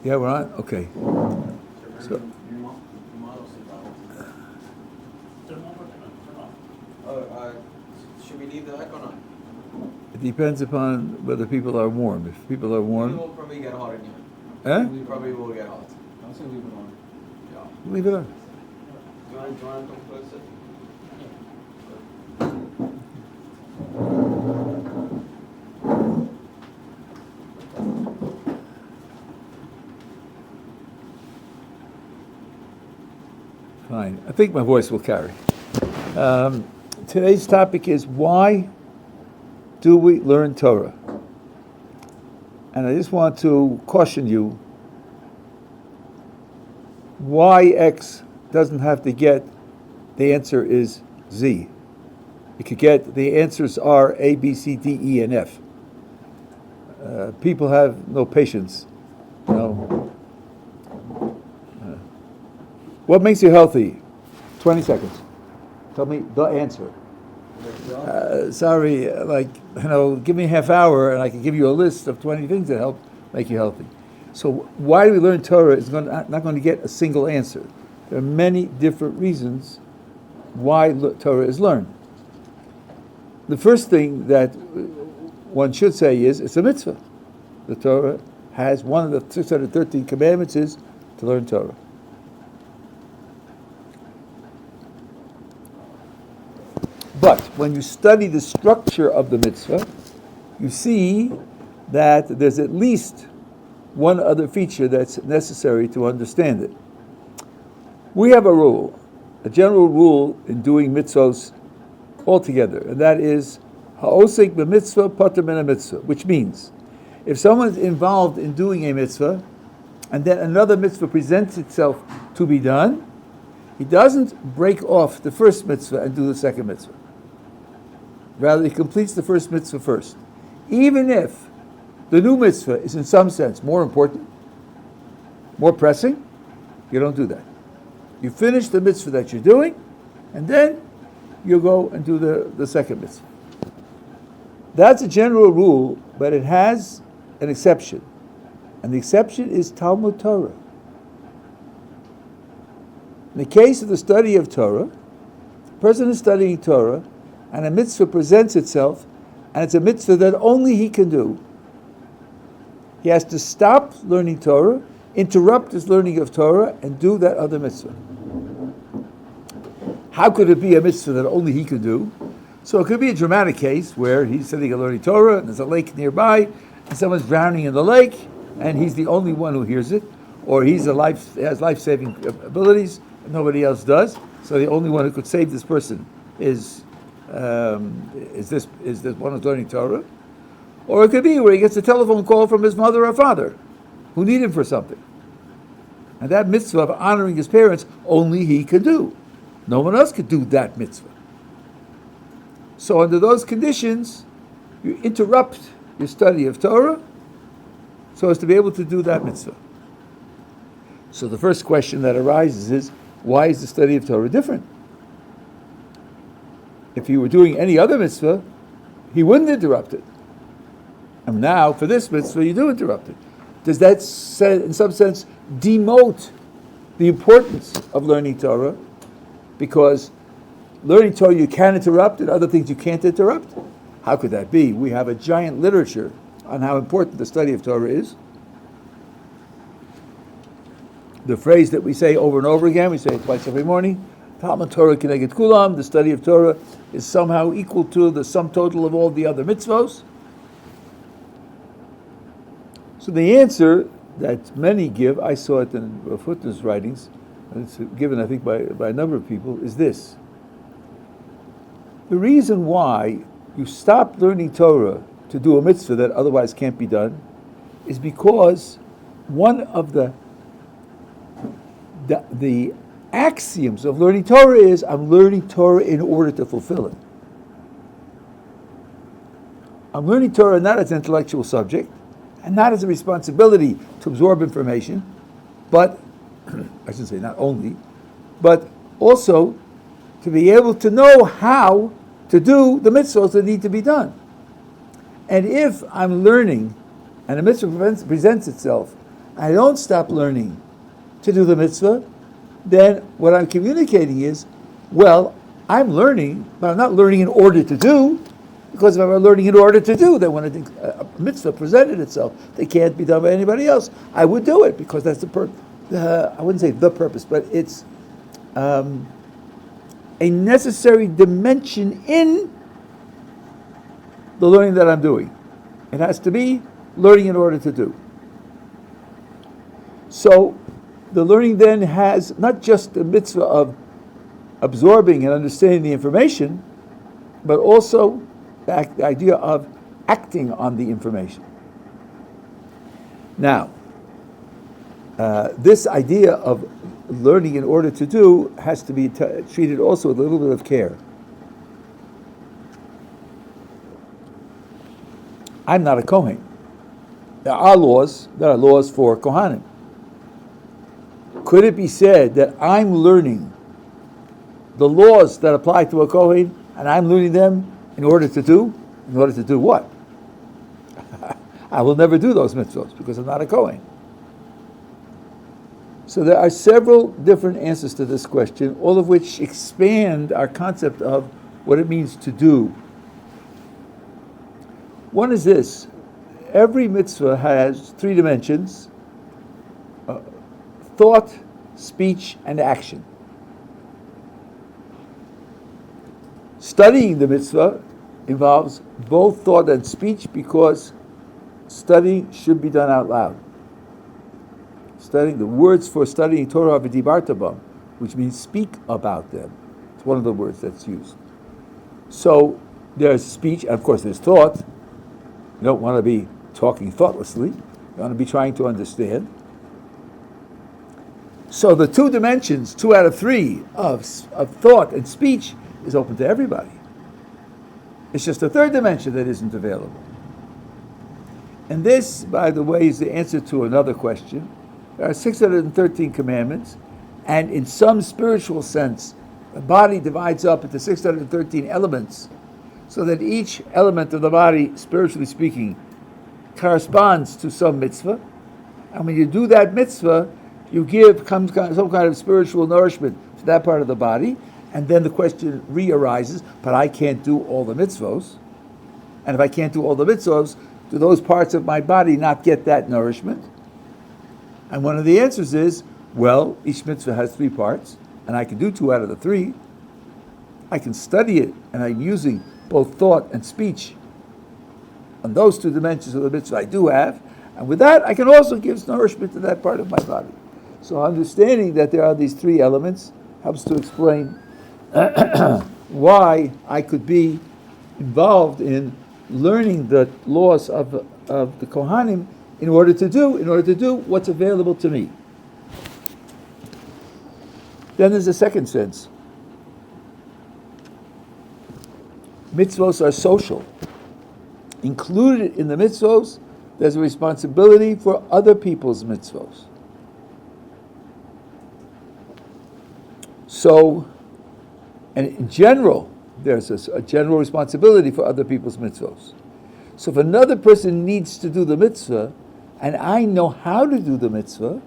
Yeah, we're on? Okay. So, should we leave the air on? it depends upon whether people are warm. If people are We warm... will probably get hot in here. Eh? We probably will get hot. I'll say leave it on. Yeah. Leave it on. Do you want to come closer? Fine. I think my voice will carry. Today's topic is, why do we learn Torah? And I just want to caution you, why X doesn't have to get, the answer is Z. You could get, the answers are A, B, C, D, E, and F. People have no patience. What makes you healthy? 20 seconds. Tell me the answer. Sorry, give me a half hour and I can give you a list of 20 things that help make you healthy. So why do we learn Torah is not going to get a single answer. There are many different reasons why Torah is learned. The first thing that one should say is, it's a mitzvah. The Torah has, one of the 613 commandments is to learn Torah. But when you study the structure of the mitzvah, you see that there's at least one other feature that's necessary to understand it. We have a rule, a general rule in doing mitzvahs altogether, and that is ha'osek b'mitzvah pater min ha'mitzvah, which means if someone's involved in doing a mitzvah and then another mitzvah presents itself to be done, he doesn't break off the first mitzvah and do the second mitzvah. Rather, he completes the first mitzvah first. Even if the new mitzvah is in some sense more important, more pressing, you don't do that. You finish the mitzvah that you're doing, and then you go and do the second mitzvah. That's a general rule, but it has an exception. And the exception is Talmud Torah. In the case of the study of Torah, the person is studying Torah, and a mitzvah presents itself, and it's a mitzvah that only he can do. He has to stop learning Torah, interrupt his learning of Torah, and do that other mitzvah. How could it be a mitzvah that only he could do? So it could be a dramatic case where he's sitting and learning Torah, and there's a lake nearby, and someone's drowning in the lake, and he's the only one who hears it, or has life-saving abilities, and nobody else does. So the only one who could save this person is this one who's learning Torah. Or it could be where he gets a telephone call from his mother or father who need him for something. And that mitzvah of honoring his parents, only he can do. No one else could do that mitzvah. So under those conditions, you interrupt your study of Torah so as to be able to do that mitzvah. So the first question that arises is, why is the study of Torah different? If he were doing any other mitzvah, he wouldn't interrupt it. And now, for this mitzvah, you do interrupt it. Does that, in some sense, demote the importance of learning Torah? Because learning Torah you can interrupt, and other things you can't interrupt? How could that be? We have a giant literature on how important the study of Torah is. The phrase that we say over and over again, we say it twice every morning, Talmud Torah Keneged Kulam, the study of Torah is somehow equal to the sum total of all the other mitzvos. So the answer that many give, I saw it in Rav Hutner's writings, and it's given, I think, by a number of people, is this. The reason why you stop learning Torah to do a mitzvah that otherwise can't be done is because one of the axioms of learning Torah is, I'm learning Torah in order to fulfill it. I'm learning Torah not as an intellectual subject, and not as a responsibility to absorb information, but, I should say not only, but also to be able to know how to do the mitzvahs that need to be done. And if I'm learning, and a mitzvah presents itself, I don't stop learning to do the mitzvah, then what I'm communicating is, well, I'm learning, but I'm not learning in order to do, because if I were learning in order to do, then when a mitzvah presented itself, they can't be done by anybody else, I would do it, because that's I wouldn't say the purpose, but it's a necessary dimension in the learning that I'm doing. It has to be learning in order to do. So the learning then has not just the mitzvah of absorbing and understanding the information, but also the idea of acting on the information. Now, this idea of learning in order to do has to be treated also with a little bit of care. I'm not a Kohen. There are laws for Kohanim. Could it be said that I'm learning the laws that apply to a Kohen, and I'm learning them in order to do? In order to do what? I will never do those mitzvot because I'm not a Kohen. So there are several different answers to this question, all of which expand our concept of what it means to do. One is this: every mitzvah has three dimensions: thought, speech, and action. Studying the mitzvah involves both thought and speech because studying should be done out loud. Studying, the words for studying Torah are v'dibarta bam, which means speak about them. It's one of the words that's used. So there's speech, and of course there's thought. You don't want to be talking thoughtlessly. You want to be trying to understand. So the two dimensions, 2 out of 3 of thought and speech is open to everybody. It's just the third dimension that isn't available. And this, by the way, is the answer to another question. There are 613 commandments, and in some spiritual sense, the body divides up into 613 elements, so that each element of the body, spiritually speaking, corresponds to some mitzvah. And when you do that mitzvah, you give some kind of spiritual nourishment to that part of the body, and then the question re-arises, but I can't do all the mitzvos. And if I can't do all the mitzvos, do those parts of my body not get that nourishment? And one of the answers is, well, each mitzvah has 3 parts, and I can do 2 out of the 3. I can study it, and I'm using both thought and speech on those 2 dimensions of the mitzvah I do have, and with that I can also give nourishment to that part of my body. So understanding that there are these 3 elements helps to explain why I could be involved in learning the laws of the Kohanim in order to do what's available to me. Then there's a second sense. Mitzvos are social. Included in the mitzvos, there's a responsibility for other people's mitzvos. So, and in general, there's a general responsibility for other people's mitzvos. So if another person needs to do the mitzvah, and I know how to do the mitzvah,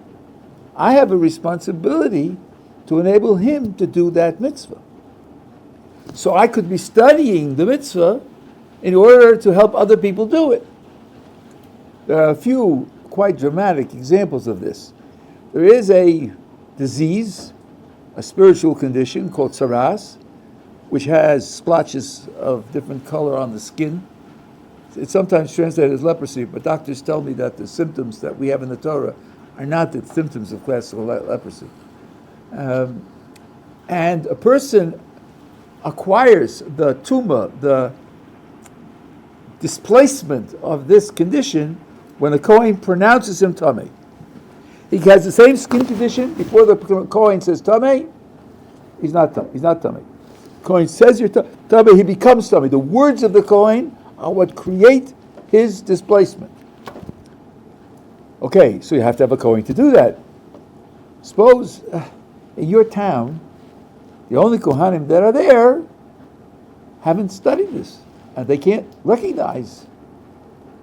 I have a responsibility to enable him to do that mitzvah. So I could be studying the mitzvah in order to help other people do it. There are a few quite dramatic examples of this. There is a disease, a spiritual condition called saras, which has splotches of different color on the skin. It's sometimes translated as leprosy, but doctors tell me that the symptoms that we have in the Torah are not the symptoms of classical leprosy. And a person acquires the tumah, the displacement of this condition, when the Kohen pronounces him tamei. He has the same skin condition before the Kohen says tamei. He's not tamei. Kohen says you're tamei, he becomes tamei. The words of the Kohen are what create his displacement. Okay, so you have to have a Kohen to do that. Suppose in your town, the only Kohanim that are there haven't studied this, and they can't recognize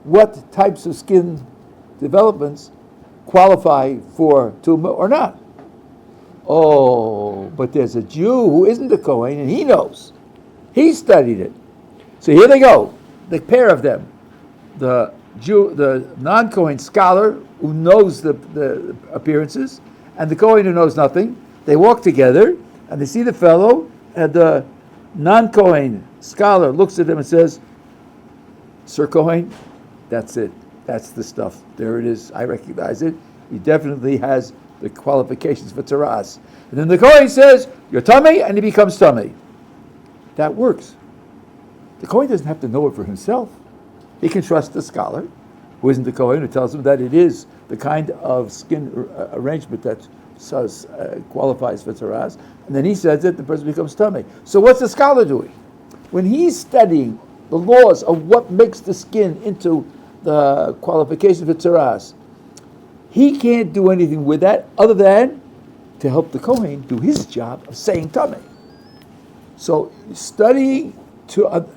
what types of skin developments qualify for tumah or not. Oh, but there's a Jew who isn't a Kohen, and he knows. He studied it. So here they go, the pair of them. The Jew, the non-Kohen scholar who knows the appearances, and the Kohen who knows nothing. They walk together, and they see the fellow, and the non-Kohen scholar looks at him and says, Sir Kohen, that's it. That's the stuff. There it is. I recognize it. He definitely has the qualifications for Taras. And then the Kohen says, you're tummy, and he becomes tummy. That works. The Kohen doesn't have to know it for himself. He can trust the scholar, who isn't the Kohen, who tells him that it is the kind of skin arrangement that qualifies for Taras. And then he says it, the person becomes tummy. So what's the scholar doing? When he's studying the laws of what makes the skin into the qualification for Taras, he can't do anything with that other than to help the Kohen do his job of saying tummy. So studying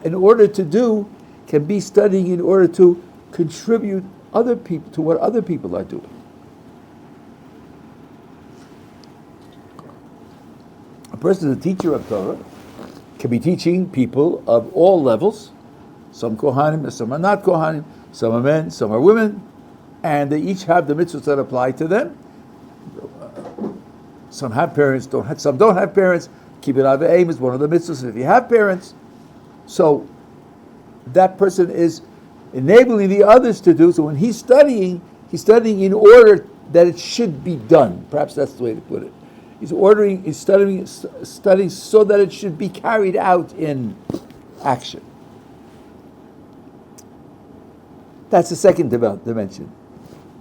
in order to do can be studying in order to contribute other people to what other people are doing. A person, a teacher of Torah, can be teaching people of all levels. Some Kohanim, some are not Kohanim, some are men, some are women, and they each have the mitzvahs that apply to them. Some have parents, some don't have parents. Keep it out of aim is one of the mitzvahs if you have parents. So that person is enabling the others to do. So when he's studying in order that it should be done. Perhaps that's the way to put it. He's studying so that it should be carried out in action. That's the second dimension.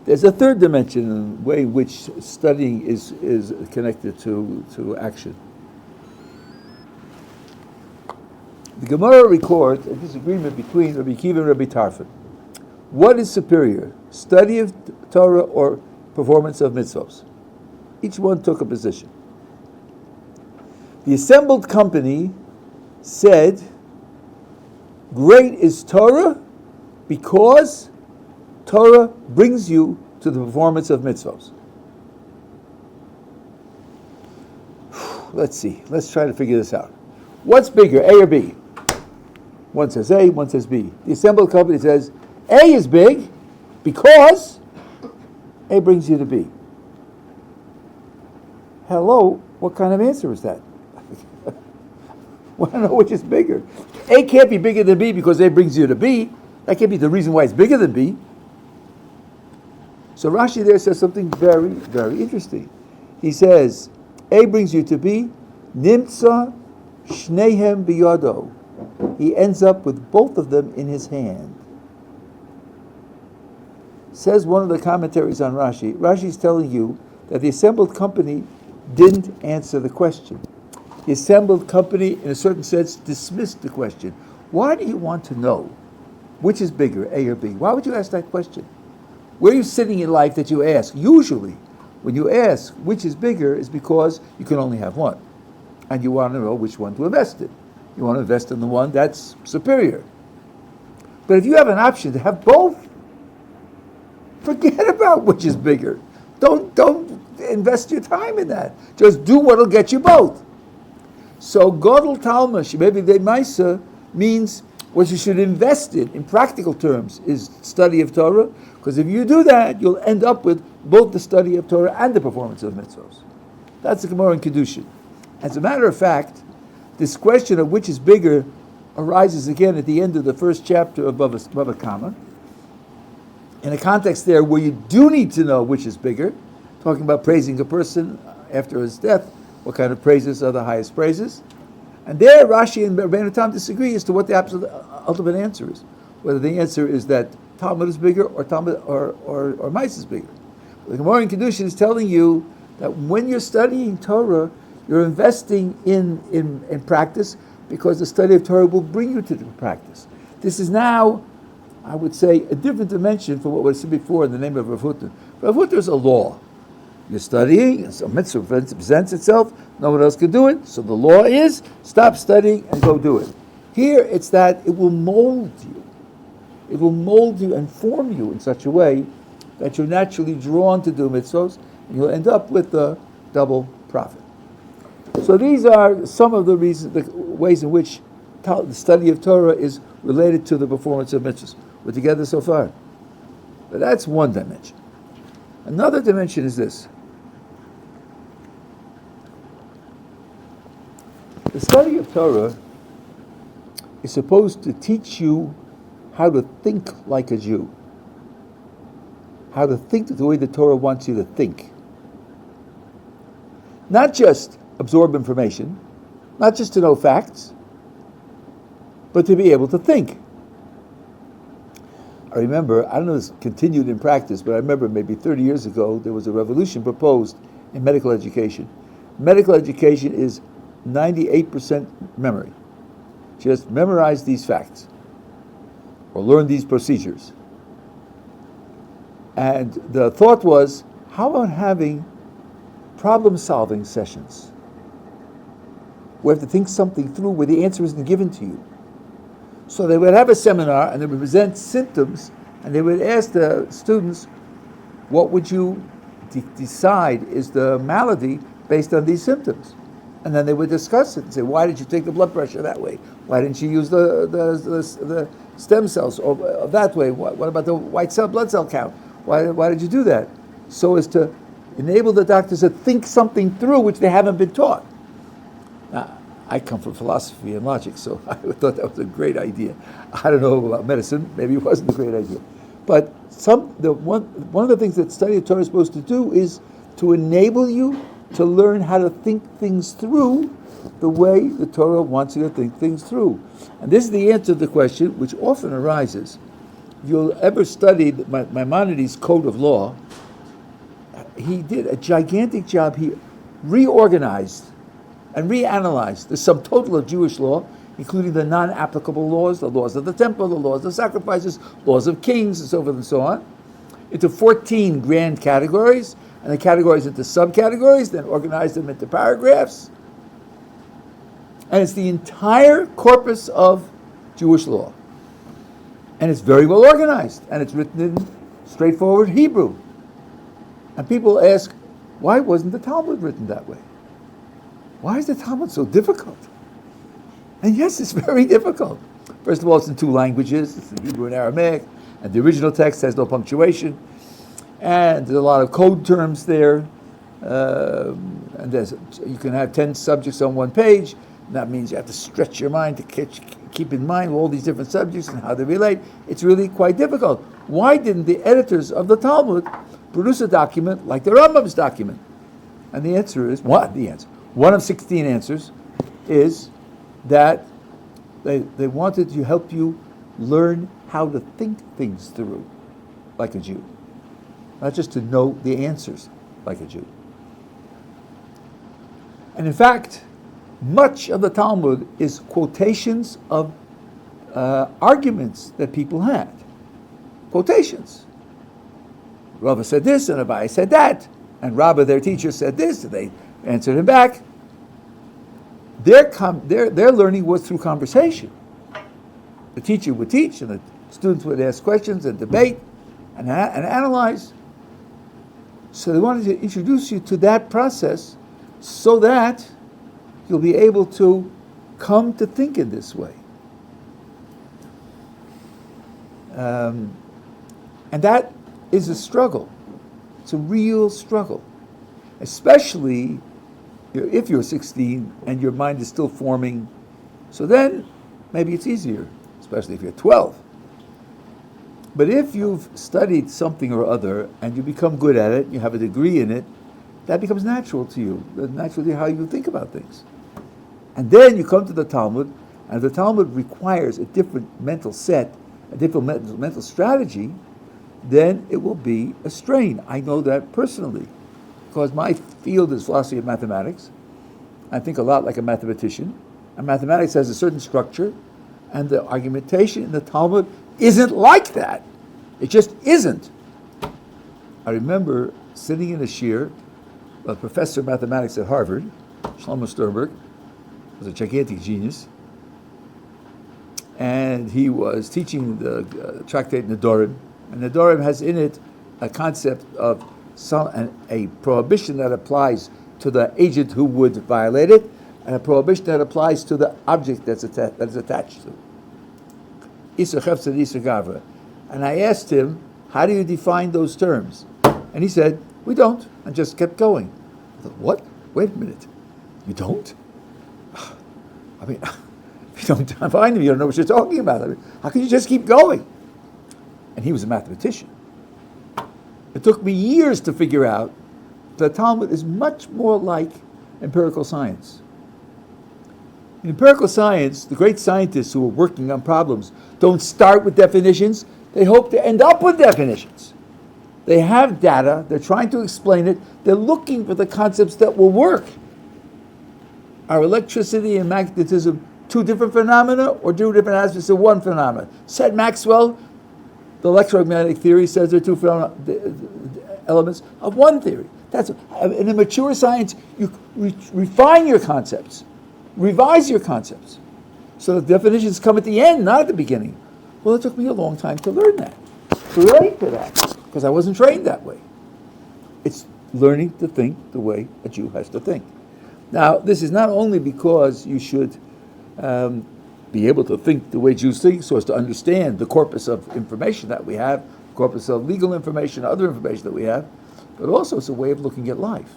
There's a third dimension in the way in which studying is connected to action. The Gemara records a disagreement between Rabbi Kiva and Rabbi Tarfon. What is superior, study of Torah or performance of mitzvos? Each one took a position. The assembled company said, great is Torah because Torah brings you to the performance of mitzvos. Let's see. Let's try to figure this out. What's bigger, A or B? One says A, one says B. The assembled company says, A is big because A brings you to B. Hello, what kind of answer is that? Want to know which is bigger? A can't be bigger than B because A brings you to B. That can't be the reason why it's bigger than B. So Rashi there says something very, very interesting. He says, A brings you to B, Nimtza Shnehem Biyado. He ends up with both of them in his hand. Says one of the commentaries on Rashi, Rashi's telling you that the assembled company didn't answer the question. The assembled company, in a certain sense, dismissed the question. Why do you want to know which is bigger, A or B? Why would you ask that question? Where are you sitting in life that you ask? Usually, when you ask which is bigger, is because you can only have one. And you want to know which one to invest in. You want to invest in the one that's superior. But if you have an option to have both, forget about which is bigger. Don't invest your time in that. Just do what'll get you both. So Godel Talma, maybe the Maisa, means what you should invest in practical terms, is study of Torah. Because if you do that, you'll end up with both the study of Torah and the performance of mitzvos. That's the Gemara in Kedushin. As a matter of fact, this question of which is bigger arises again at the end of the first chapter of Bava Kama. In a context there where you do need to know which is bigger, talking about praising a person after his death, what kind of praises are the highest praises. And there Rashi and Rabbeinu Tam disagree as to what the absolute ultimate answer is. Whether the answer is that Talmud is bigger or Talmud or Mice is bigger. The Gemara in Kedushin is telling you that when you're studying Torah, you're investing in practice because the study of Torah will bring you to the practice. This is now, I would say, a different dimension from what was said before in the name of Rav Hutter. Rav Hutter is a law. You're studying, a mitzvah presents itself, no one else can do it, so the law is, stop studying and go do it. Here, it's that it will mold you. It will mold you and form you in such a way that you're naturally drawn to do mitzvos, and you'll end up with the double profit. So these are some of the reasons, the ways in which the study of Torah is related to the performance of mitzvahs. We're together so far. But that's one dimension. Another dimension is this. The study of Torah is supposed to teach you how to think like a Jew. How to think the way the Torah wants you to think. Not just absorb information, not just to know facts, but to be able to think. I remember, I don't know if it's continued in practice, but I remember maybe 30 years ago, there was a revolution proposed in medical education. Medical education is 98% memory. Just memorize these facts or learn these procedures. And the thought was, how about having problem-solving sessions where you have to think something through where the answer isn't given to you? So they would have a seminar and they would present symptoms and they would ask the students, what would you decide is the malady based on these symptoms? And then they would discuss it and say, why did you take the blood pressure that way? Why didn't you use the stem cells or that way? What about the white cell blood cell count? Why did you do that? So as to enable the doctors to think something through which they haven't been taught. Now, I come from philosophy and logic, so I thought that was a great idea. I don't know about medicine, maybe it wasn't a great idea. But one of the things that study of Torah is supposed to do is to enable you to learn how to think things through the way the Torah wants you to think things through. And this is the answer to the question, which often arises. If you'll ever study Maimonides' Code of Law, he did a gigantic job. He reorganized and reanalyzed the sum total of Jewish law, including the non-applicable laws, the laws of the temple, the laws of sacrifices, laws of kings, and so forth and so on, into 14 grand categories, and the categories into subcategories, then organized them into paragraphs. And it's the entire corpus of Jewish law. And it's very well organized, and it's written in straightforward Hebrew. And people ask, why wasn't the Talmud written that way? Why is the Talmud so difficult? And yes, it's very difficult. First of all, it's in two languages, it's in Hebrew and Aramaic, and the original text has no punctuation, and there's a lot of code terms there, and you can have 10 subjects on one page, and that means you have to stretch your mind to keep in mind all these different subjects and how they relate. It's really quite difficult. Why didn't the editors of the Talmud produce a document like the Rambam's document? And the answer is, one of 16 answers is that they wanted to help you learn how to think things through like a Jew, not just to know the answers like a Jew. And in fact, much of the Talmud is quotations of arguments that people had. Quotations. Rava said this, and Rabbi said that, and Rabbi, their teacher, said this, and they answered him back. Their learning was through conversation. The teacher would teach, and the students would ask questions and debate and analyze. So they wanted to introduce you to that process so that you'll be able to come to think in this way. And that is a struggle. It's a real struggle. Especially if you're 16 and your mind is still forming. So then maybe it's easier, especially if you're 12. But if you've studied something or other and you become good at it, you have a degree in it, that becomes natural to you. That's naturally how you think about things. And then you come to the Talmud, and the Talmud requires a different mental set, a different mental strategy, then it will be a strain. I know that personally, because my field is philosophy of mathematics. I think a lot like a mathematician, and mathematics has a certain structure, and the argumentation in the Talmud isn't like that. It just isn't. I remember sitting in a shiur, a professor of mathematics at Harvard, Shlomo Sternberg, was a gigantic genius, and he was teaching the tractate Nedorim, and Nedorim has in it a concept of a prohibition that applies to the agent who would violate it, and a prohibition that applies to the object that is attached to it. Isur chefetz and isur gavra. And I asked him, how do you define those terms? And he said, we don't, and just kept going. I thought, what? Wait a minute. You don't? I mean, if you don't define them, you don't know what you're talking about. I mean, how can you just keep going? And he was a mathematician. It took me years to figure out that Talmud is much more like empirical science. In empirical science, the great scientists who are working on problems don't start with definitions, they hope to end up with definitions. They have data, they're trying to explain it, they're looking for the concepts that will work. Are electricity and magnetism two different phenomena or two different aspects of one phenomenon? Said Maxwell, the electromagnetic theory says they're two elements of one theory. That's in a mature science, you refine your concepts, revise your concepts. So the definitions come at the end, not at the beginning. Well, it took me a long time to learn that, to relate to that, because I wasn't trained that way. It's learning to think the way a Jew has to think. Now, this is not only because you should be able to think the way Jews think, so as to understand the corpus of information that we have, corpus of legal information, other information that we have, but also it's a way of looking at life.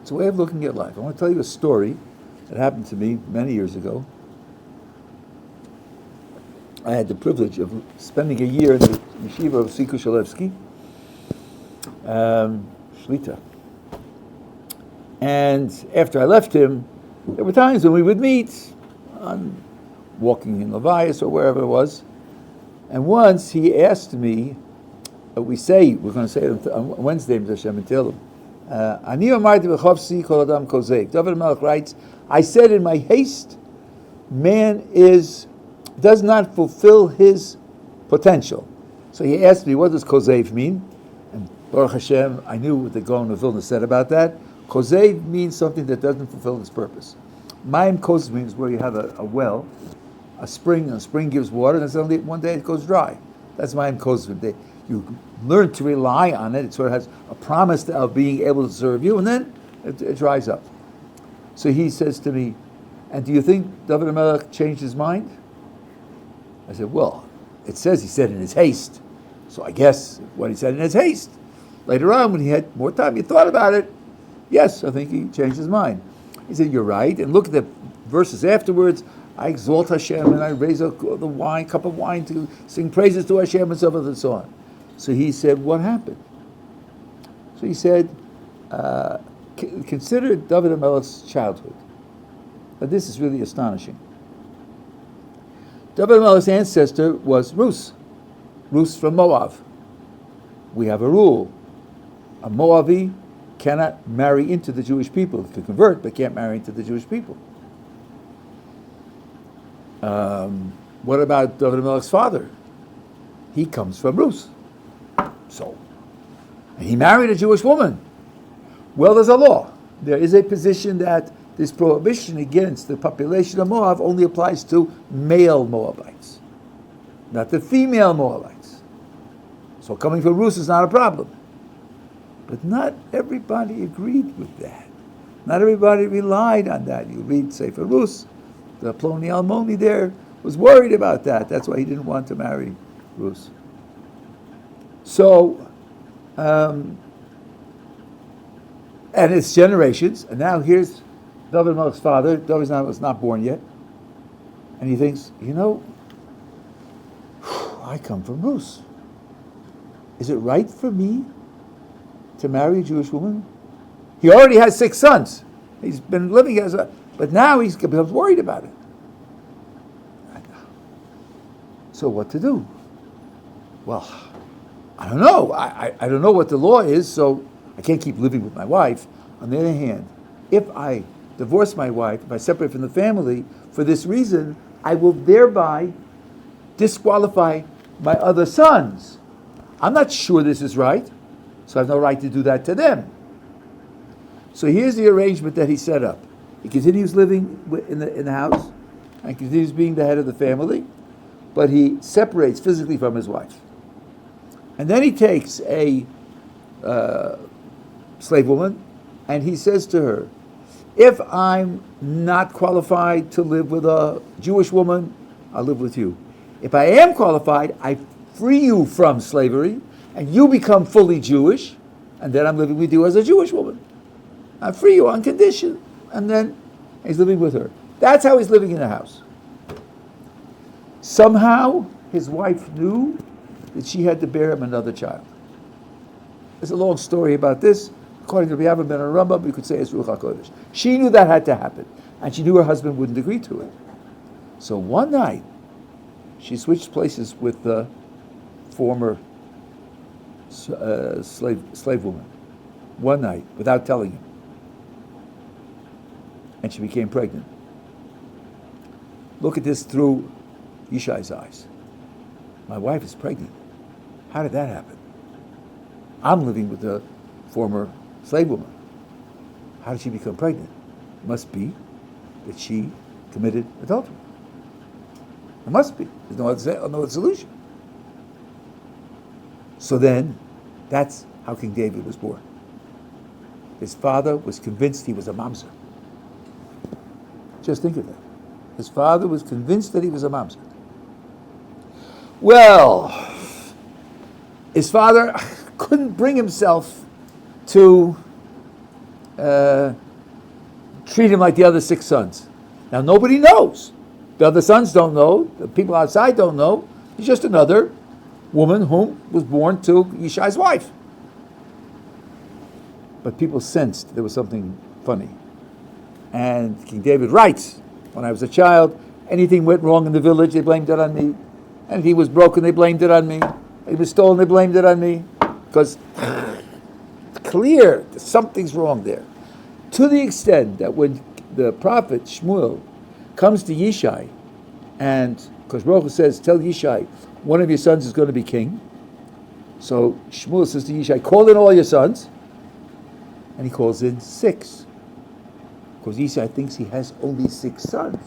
It's a way of looking at life. I want to tell you a story that happened to me many years ago. I had the privilege of spending a year in the Yeshiva of Sikushalevsky, Shlita. And after I left him, there were times when we would meet, on walking in Levias or wherever it was. And once he asked me, we're going to say it on Wednesday, Hashem and tell him, David Melech writes, I said in my haste, man does not fulfill his potential. So he asked me, what does kozev mean? And Baruch Hashem, I knew what the Gaon of Vilna said about that. Kozev means something that doesn't fulfill its purpose. Mayim kozev means where you have a well, a spring, and a spring gives water, and then suddenly one day it goes dry. That's mayim kozev. You learn to rely on it. It sort of has a promise of being able to serve you, and then it dries up. So he says to me, and do you think David Melech changed his mind? I said, well, it says he said in his haste. So I guess what he said in his haste. Later on, when he had more time, he thought about it. Yes, I think he changed his mind. He said, you're right. And look at the verses afterwards. I exalt Hashem and I raise the cup of wine to sing praises to Hashem and so forth and so on. So he said, what happened? So he said, consider David Melech's childhood. But this is really astonishing. David Melech's ancestor was Rus from Moab. We have a rule. A Moabi cannot marry into the Jewish people. He can convert, but can't marry into the Jewish people. What about David Melech's father? He comes from Rus. So, he married a Jewish woman. Well, there's a law. There is a position that this prohibition against the population of Moab only applies to male Moabites, not the female Moabites. So coming from Rus is not a problem. But not everybody agreed with that. Not everybody relied on that. You read Sefer Rus, the Ploni Almoni there was worried about that. That's why he didn't want to marry Rus. So, and it's generations, and now here's David Melech's father. David was not born yet. And he thinks, I come from Rus. Is it right for me to marry a Jewish woman? He already has 6 sons. He's been living but now he becomes worried about it. So what to do? Well, I don't know. I don't know what the law is, so I can't keep living with my wife. On the other hand, if I divorce my wife, if I separate from the family for this reason, I will thereby disqualify my other sons. I'm not sure this is right, so I have no right to do that to them. So here's the arrangement that he set up. He continues living in the house. and continues being the head of the family, but he separates physically from his wife. And then he takes a slave woman, and he says to her, if I'm not qualified to live with a Jewish woman, I'll live with you. If I am qualified, I free you from slavery, and you become fully Jewish, and then I'm living with you as a Jewish woman. I free you on condition, and then he's living with her. That's how he's living in the house. Somehow, his wife knew that she had to bear him another child. There's a long story about this. According to Rabbi ben Rambam, we could say it's Ruach HaKodesh. She knew that had to happen, and she knew her husband wouldn't agree to it. So one night, she switched places with the former slave woman. One night, without telling him. And she became pregnant. Look at this through Yishai's eyes. My wife is pregnant. How did that happen? I'm living with the former slave woman. How did she become pregnant? It must be that she committed adultery. It must be. There's no other solution. So then, that's how King David was born. His father was convinced he was a mamzer. Just think of that. His father was convinced that he was a mamzer. Well, his father couldn't bring himself to treat him like the other 6 sons. Now, nobody knows. The other sons don't know. The people outside don't know. He's just another woman whom was born to Yishai's wife. But people sensed there was something funny. And King David writes, when I was a child, anything went wrong in the village, they blamed it on me. Anything was broken, they blamed it on me. It was stolen, they blamed it on me. Because it's clear that something's wrong there. To the extent that when the prophet Shmuel comes to Yishai, and because Baruch Hu says, tell Yishai, one of your sons is going to be king. So Shmuel says to Yishai, call in all your sons. And he calls in 6. Because Yishai thinks he has only 6 sons.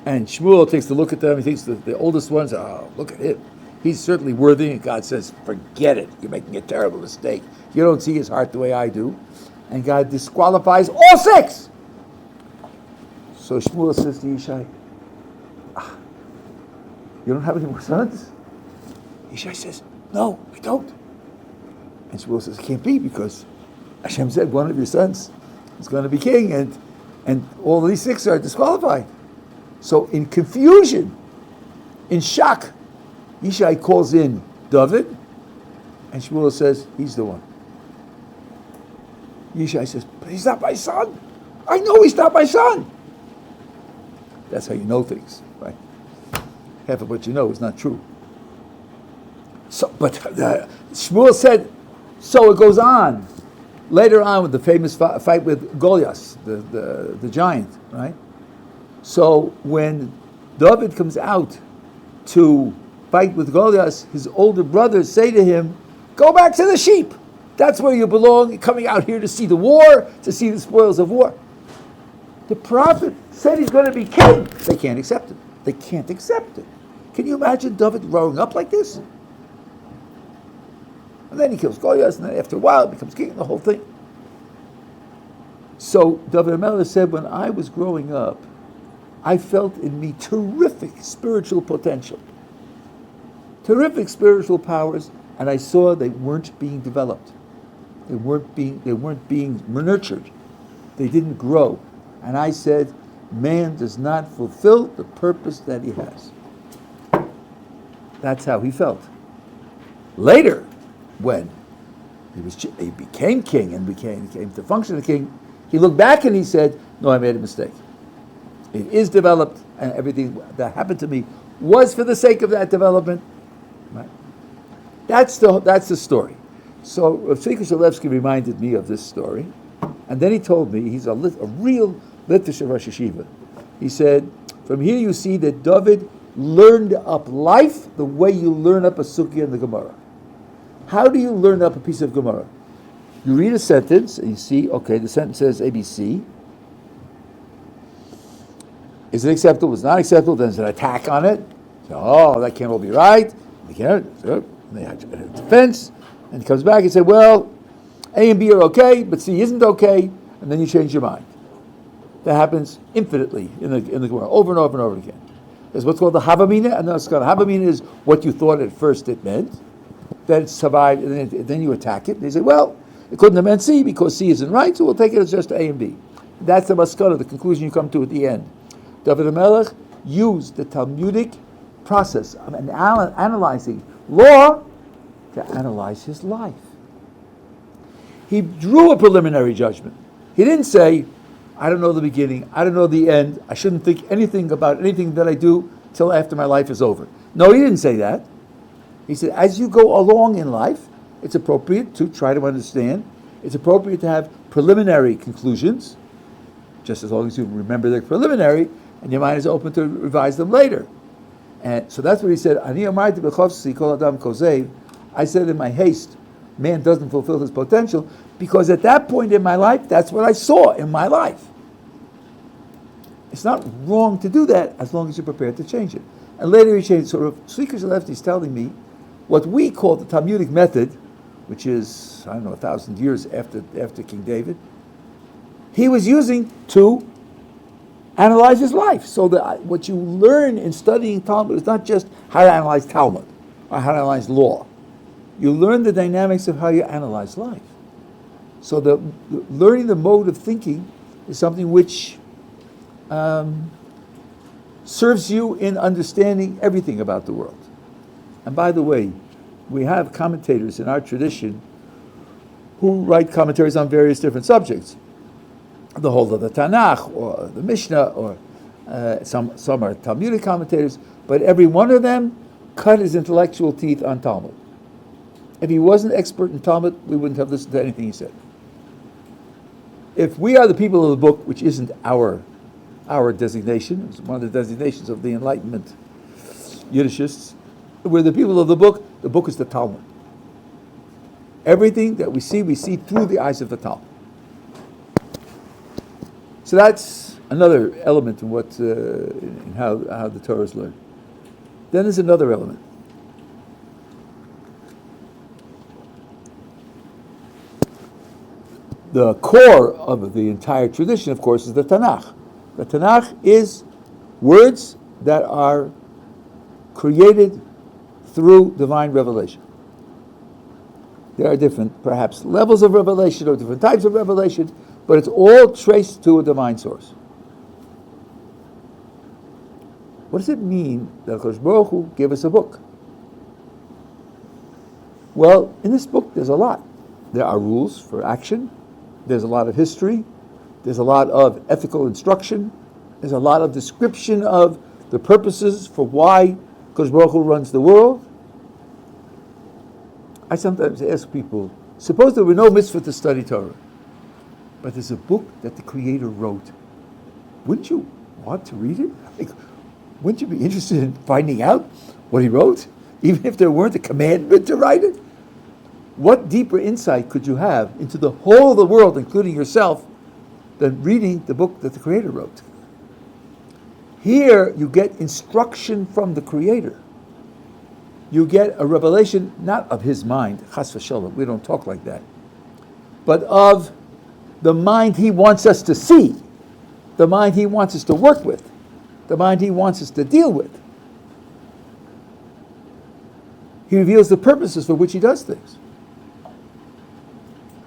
And Shmuel takes a look at them. He thinks that the oldest ones, oh, look at him. He's certainly worthy. And God says, forget it. You're making a terrible mistake. You don't see his heart the way I do. And God disqualifies all 6. So Shmuel says to Yishai, you don't have any more sons? Yishai says, no, we don't. And Shmuel says, it can't be, because Hashem said one of your sons is going to be king, and all of these 6 are disqualified. So in confusion, in shock, Yishai calls in Dovid, and Shmuel says, he's the one. Yishai says, but he's not my son. I know he's not my son. That's how you know things, right? Half of what you know is not true. So, but Shmuel said, so it goes on. Later on with the famous fight with Goliath, the giant, right? So when David comes out to fight with Goliath, his older brothers say to him, go back to the sheep. That's where you belong. You're coming out here to see the war, to see the spoils of war. The prophet said he's going to be king. They can't accept it. They can't accept it. Can you imagine David growing up like this? And then he kills Goliath, and then after a while becomes king, the whole thing. So David HaMelech said, when I was growing up, I felt in me terrific spiritual potential. Terrific spiritual powers, and I saw they weren't being developed. They weren't being nurtured. They didn't grow. And I said, man does not fulfill the purpose that he has. That's how he felt. Later, when he became king and came to function as king, he looked back and he said, no, I made a mistake. It is developed, and everything that happened to me was for the sake of that development. Right? That's the story. So Rav Tzvika Shalevsky reminded me of this story, and then he told me, he's a real Litvish Rosh Yeshiva. He said, from here you see that Dovid learned up life the way you learn up a sugya in the Gemara. How do you learn up a piece of Gemara? You read a sentence, and you see, okay, the sentence says ABC, Is it acceptable? Is it not acceptable? Then there's an attack on it. So, oh, that can't all be right. They can't. So they have to defense. And he comes back and says, well, A and B are okay, but C isn't okay. And then you change your mind. That happens infinitely in the Gemara, over and over and over again. There's what's called the Havamina, and that's called Havamina is what you thought at first it meant. Then it survived, and then you attack it. They say, well, it couldn't have meant C because C isn't right, so we'll take it as just A and B. That's the maskana, the conclusion you come to at the end. Dovid HaMelech used the Talmudic process of analyzing law to analyze his life. He drew a preliminary judgment. He didn't say, I don't know the beginning, I don't know the end, I shouldn't think anything about anything that I do till after my life is over. No, he didn't say that. He said, as you go along in life, it's appropriate to try to understand. It's appropriate to have preliminary conclusions, just as long as you remember they're preliminary, and your mind is open to revise them later. And so that's what he said. I said in my haste, man doesn't fulfill his potential, because at that point in my life, that's what I saw in my life. It's not wrong to do that as long as you're prepared to change it. And later he changed. So Tzvika Shalefti is telling me what we call the Talmudic method, which is, 1,000 years after King David, he was using to analyze his life. So that what you learn in studying Talmud is not just how to analyze Talmud or how to analyze law. You learn the dynamics of how you analyze life. So learning the mode of thinking is something which serves you in understanding everything about the world. And by the way, we have commentators in our tradition who write commentaries on various different subjects. The whole of the Tanakh, or the Mishnah, or some are Talmudic commentators, but every one of them cut his intellectual teeth on Talmud. If he wasn't expert in Talmud, we wouldn't have listened to anything he said. If we are the people of the book, which isn't our designation, it's one of the designations of the Enlightenment Yiddishists, we're the people of the book is the Talmud. Everything that we see through the eyes of the Talmud. So that's another element in what in how the Torah is learned. Then there's another element. The core of the entire tradition, of course, is the Tanakh. The Tanakh is words that are created through divine revelation. There are different, perhaps, levels of revelation or different types of revelation, but it's all traced to a divine source. What does it mean that HaKadosh Baruch Hu gave us a book? Well, in this book there's a lot. There are rules for action. There's a lot of history. There's a lot of ethical instruction. There's a lot of description of the purposes for why HaKadosh Baruch Hu runs the world. I sometimes ask people, suppose there were no mitzvah to study Torah, but there's a book that the Creator wrote. Wouldn't you want to read it? Wouldn't you be interested in finding out what he wrote, even if there weren't a commandment to write it? What deeper insight could you have into the whole of the world, including yourself, than reading the book that the Creator wrote? Here you get instruction from the Creator. You get a revelation, not of his mind, chas v'shalom, we don't talk like that, but of the mind he wants us to see, the mind he wants us to work with, the mind he wants us to deal with. He reveals the purposes for which he does things.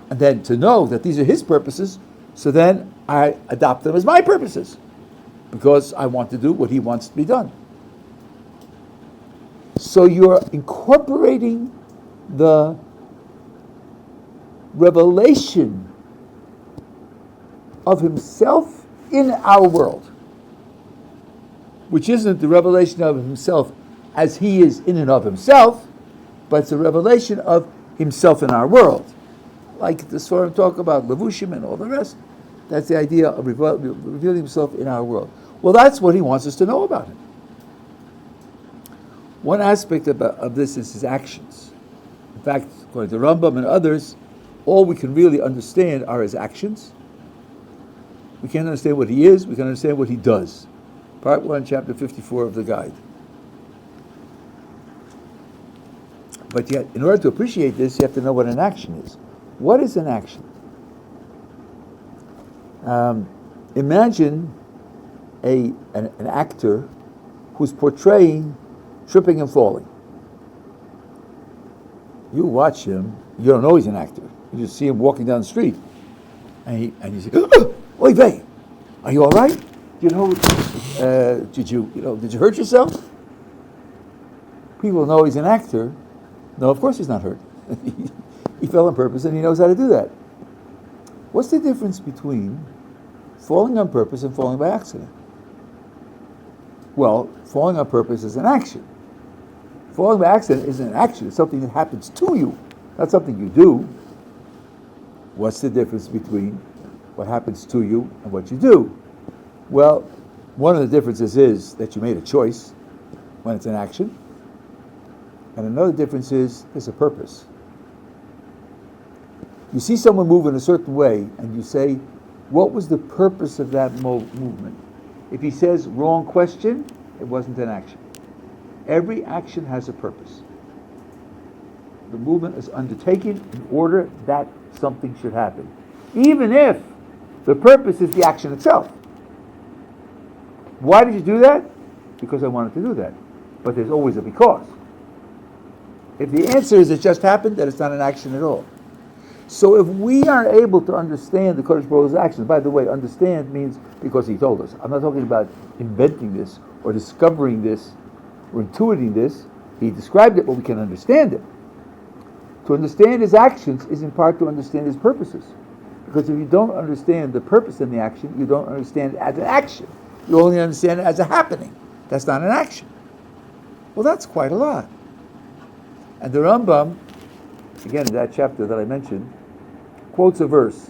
And then to know that these are his purposes, so then I adopt them as my purposes, because I want to do what he wants to be done. So you're incorporating the revelation of himself in our world, which isn't the revelation of himself as he is in and of himself, but it's a revelation of himself in our world. Like the Sforim talk about Levushim and all the rest. That's the idea of revealing himself in our world. Well, that's what he wants us to know about him. One aspect of this is his actions. In fact, according to Rambam and others, all we can really understand are his actions. We can't understand what he is, we can understand what he does. Part 1, chapter 54 of the guide. But yet, in order to appreciate this, you have to know what an action is. What is an action? Imagine an actor who's portraying tripping and falling. You watch him, you don't know he's an actor. You just see him walking down the street. And you say, "Oh, oy vey, are you all right? You know, did you hurt yourself?" People know he's an actor. No, of course he's not hurt. He fell on purpose and he knows how to do that. What's the difference between falling on purpose and falling by accident? Well, falling on purpose is an action. Falling by accident is an action. It's something that happens to you, not something you do. What's the difference between what happens to you and what you do? Well, one of the differences is that you made a choice when it's an action. And another difference is there's a purpose. You see someone move in a certain way and you say, what was the purpose of that movement? If he says wrong question, it wasn't an action. Every action has a purpose. The movement is undertaken in order that something should happen, even if the purpose is the action itself. Why did you do that? Because I wanted to do that. But there's always a because. If the answer is it just happened, then it's not an action at all. So if we are able to understand the Kodesh Baruch Hu's actions, by the way, understand means because he told us. I'm not talking about inventing this or discovering this or intuiting this. He described it, but we can understand it. To understand his actions is in part to understand his purposes. Because if you don't understand the purpose in the action, you don't understand it as an action. You only understand it as a happening. That's not an action. Well, that's quite a lot. And the Rambam, again in that chapter that I mentioned, quotes a verse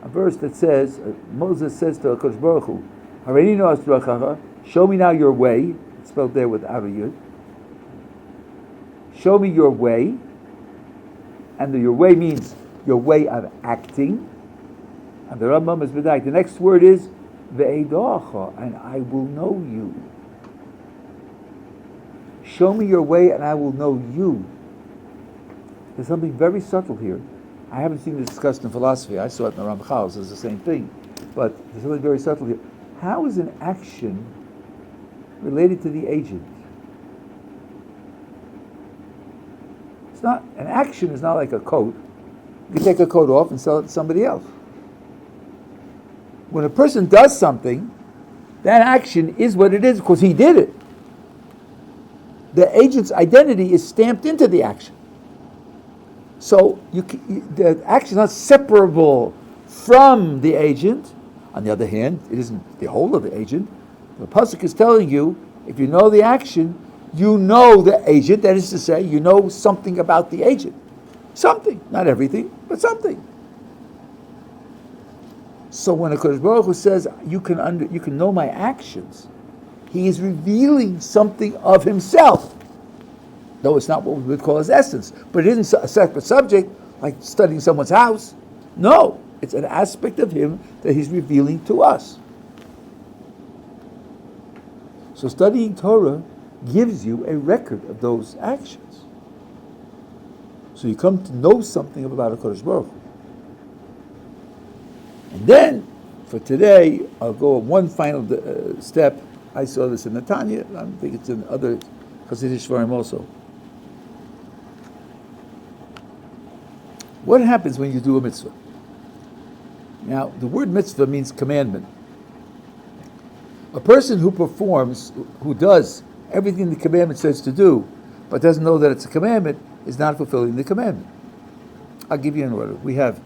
that says, Moses says to HaKadosh Baruch Hu, "Hareini no asdrachacha," show me now your way. It's spelled there with Aviyud. Show me your way. And your way means your way of acting. And the Rambam is B'dai. The next word is Ve'edacha, and I will know you. Show me your way and I will know you. There's something very subtle here. I haven't seen this discussed in philosophy. I saw it in the Ramchal, it's the same thing. But there's something very subtle here. How is an action related to the agent? It's not, an action is not like a coat. You can take a coat off and sell it to somebody else. When a person does something, that action is what it is because he did it. The agent's identity is stamped into the action. So the action is not separable from the agent. On the other hand, it isn't the whole of the agent. The pasuk is telling you, if you know the action, you know the agent. That is to say, you know something about the agent. Something, not everything, but something. So when a Kodesh Baruch Hu says, you can know my actions, he is revealing something of himself. Though it's not what we would call his essence. But it isn't a separate subject, like studying someone's house. No, it's an aspect of him that he's revealing to us. So studying Torah gives you a record of those actions. So you come to know something about a Kodesh Baruch Hu. And then, for today, I'll go one final step. I saw this in Netanya. I think it's in other Hasidic Shvarim also. What happens when you do a mitzvah? Now, the word mitzvah means commandment. A person who performs, who does everything the commandment says to do, but doesn't know that it's a commandment, is not fulfilling the commandment. I'll give you an order. We have,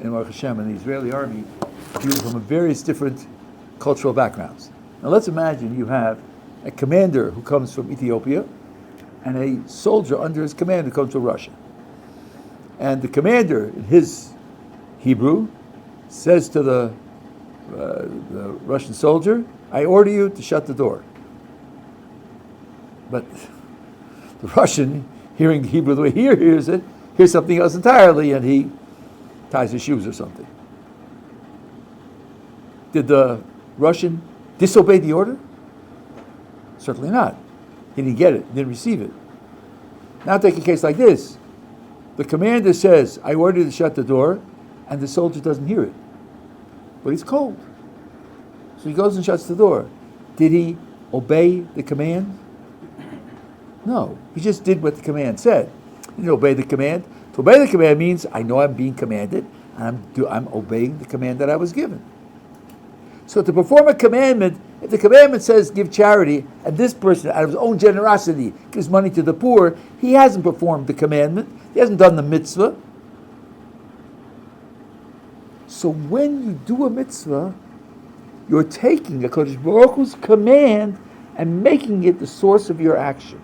in Baruch Hashem, in the Israeli army, people from various different cultural backgrounds. Now let's imagine you have a commander who comes from Ethiopia and a soldier under his command who comes from Russia. And the commander, in his Hebrew, says to the Russian soldier, "I order you to shut the door." But the Russian, hearing the Hebrew the way he hears it, hears something else entirely, and he ties his shoes or something. Did the Russian disobey the order? Certainly not. He didn't get it, didn't receive it. Now take a case like this. The commander says, I order you to shut the door, and the soldier doesn't hear it. But he's cold. So he goes and shuts the door. Did he obey the command? No. He just did what the command said. He didn't obey the command. To obey the command means I know I'm being commanded, and I'm obeying the command that I was given. So to perform a commandment, if the commandment says give charity, and this person, out of his own generosity, gives money to the poor, he hasn't performed the commandment. He hasn't done the mitzvah. So when you do a mitzvah, you're taking a Kodesh Baruch Hu's command and making it the source of your action.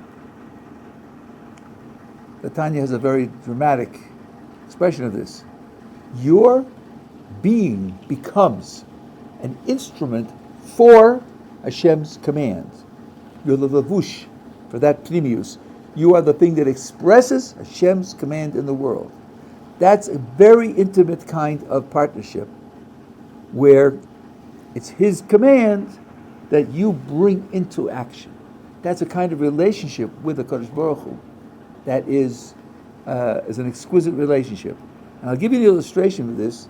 The Tanya has a very dramatic expression of this. Your being becomes an instrument for Hashem's command. You're the lavush for that pnimius. You are the thing that expresses Hashem's command in the world. That's a very intimate kind of partnership where it's His command that you bring into action. That's a kind of relationship with the Kodesh Baruch Hu that is an exquisite relationship. And I'll give you an illustration of this.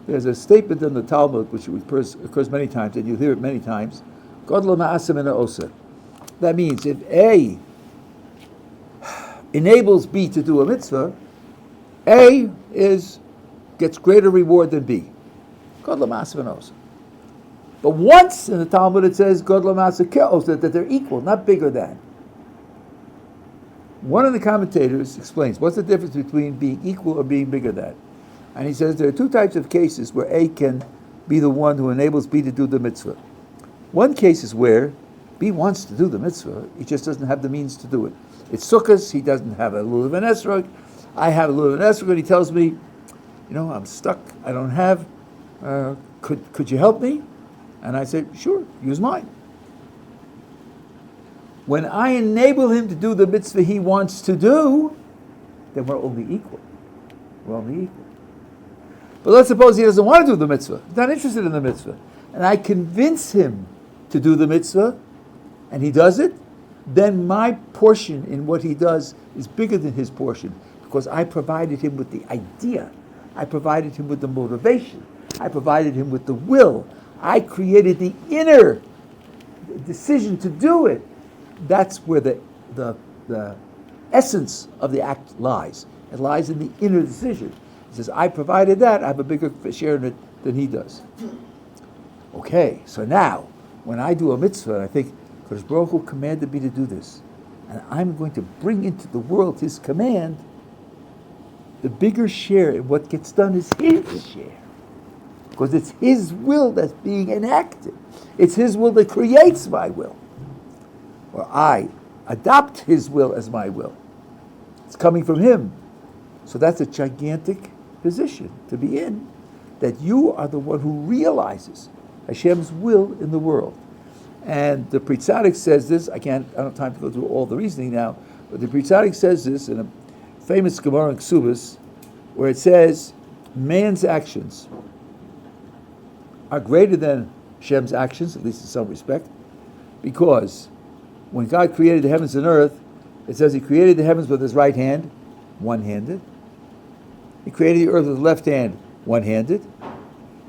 There's a statement in the Talmud which occurs many times, and you hear it many times. Gottlieb ma'aseh min ha'oseh. That means if A enables B to do a mitzvah, A gets greater reward than B. Gottlieb ma'aseh min ha'oseh. But once in the Talmud it says Gottlieb ma'aseh ke'oseh, that they're equal, not bigger than. One of the commentators explains what's the difference between being equal or being bigger than. And he says there are two types of cases where A can be the one who enables B to do the mitzvah. One case is where B wants to do the mitzvah, he just doesn't have the means to do it. It's Sukkot, he doesn't have a lulav and esrog. I have a lulav and esrog, and he tells me, I'm stuck, I don't have, could you help me? And I say, sure, use mine. When I enable him to do the mitzvah he wants to do, then we're only equal. We're only equal. But let's suppose he doesn't want to do the mitzvah. He's not interested in the mitzvah. And I convince him to do the mitzvah, and he does it, then my portion in what he does is bigger than his portion, because I provided him with the idea. I provided him with the motivation. I provided him with the will. I created the inner decision to do it. That's where the essence of the act lies. It lies in the inner decision. He says, I provided that, I have a bigger share in it than he does. Okay, so now, when I do a mitzvah, I think, Kodesh Baruch Hu commanded me to do this, and I'm going to bring into the world His command, the bigger share in what gets done is His share. Because it's His will that's being enacted. It's His will that creates my will. Or I adopt His will as my will. It's coming from Him. So that's a gigantic position to be in, that you are the one who realizes Hashem's will in the world. And the Pri Tzaddik says this, I don't have time to go through all the reasoning now, but the Pri Tzaddik says this in a famous Gemara in Ksubas, where it says, man's actions are greater than Hashem's actions, at least in some respect, because when God created the heavens and earth, it says He created the heavens with His right hand, one-handed. He created the earth with His left hand, one-handed.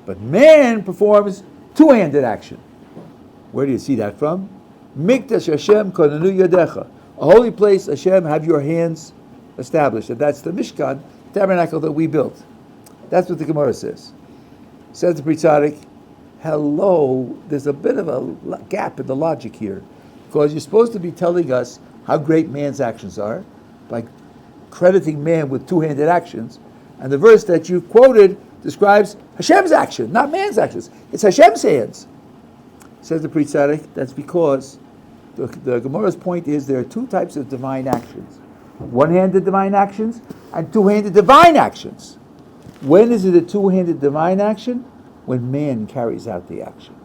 But man performs two-handed action. Where do you see that from? Mikdash Hashem konanu yadecha. A holy place, Hashem, have your hands established. And that's the Mishkan, tabernacle that we built. That's what the Gemara says. Says the Pri Tzaddik, hello, there's a bit of a gap in the logic here. Because you're supposed to be telling us how great man's actions are by crediting man with two-handed actions. And the verse that you quoted describes Hashem's action, not man's actions. It's Hashem's hands. Says the Pri Tzaddik, that's because the Gemara's point is there are two types of divine actions. One-handed divine actions and two-handed divine actions. When is it a two-handed divine action? When man carries out the action.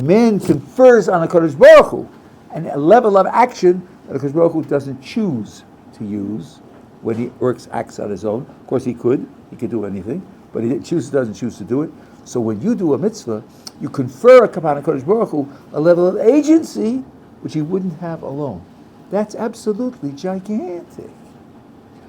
Man confers on a Kodesh Baruch Hu, and a level of action that a Kodesh Baruch Hu doesn't choose to use when he acts on his own. Of course he could do anything, but he doesn't choose to do it. So when you do a mitzvah, you confer upon a Kodesh Baruch Hu a level of agency which he wouldn't have alone. That's absolutely gigantic.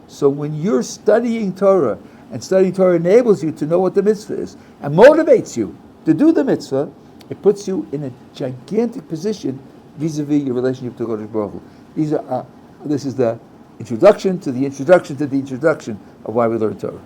So when you're studying Torah, and studying Torah enables you to know what the mitzvah is, and motivates you to do the mitzvah, it puts you in a gigantic position vis-a-vis your relationship to Kodesh Baruch Hu. This is the introduction to the introduction to the introduction of why we learn Torah.